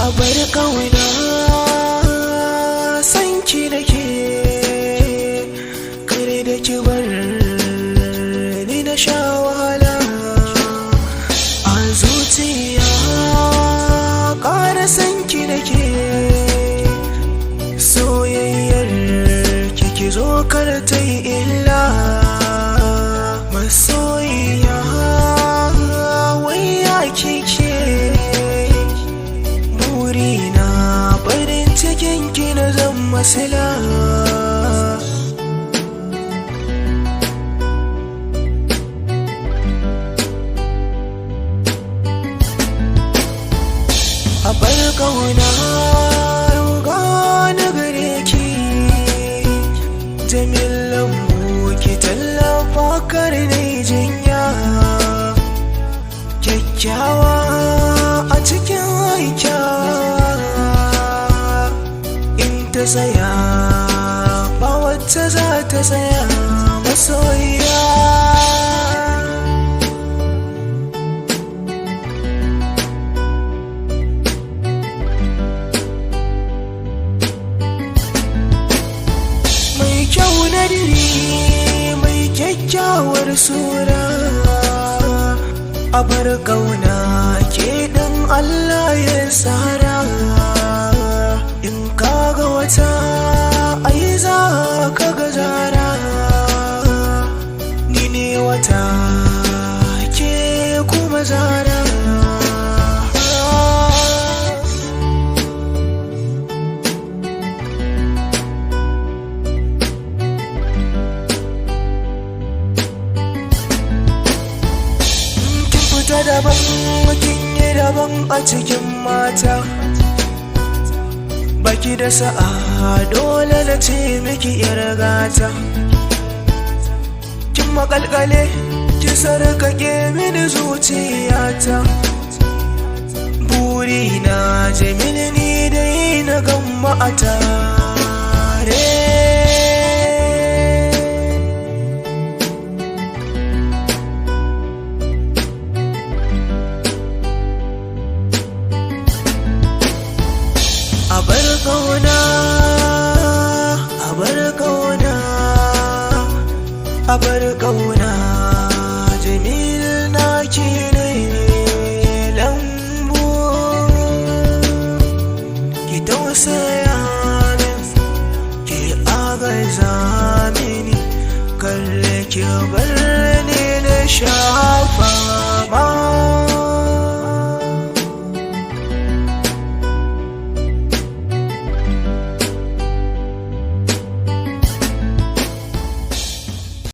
abar kauna sanki nake kare da ki bar ni na sha wahala a zuciya ƙara sanki nake soyayyar ki zo kar ta yi illa masoyiya waya kike burina barin cikin ki na zan masala a bar kauna ruga na gare ki jamilan mu ki tallafa kar ne jinya kyakkyawa a cikin kyakkyawa in ta tsaya ba wacce za ta tsaya masoyiya kyau na diri mai kyakkyawar sura abar kauna ke dan Allah ya tsara in kaga wata ai za ka ga zara ni ne wata ke kuma zara daban kin yi daban a cikin mata baki da sa'a dole na ce miki yar gata kin makalkale ki sarkake mini zuciyata burina jamili ni dai na gamma a tare abar kauna abar kauna abar kauna jamil na ki ne lambu ki tausaya min ki agaza mini kalle ki bar ni na shafa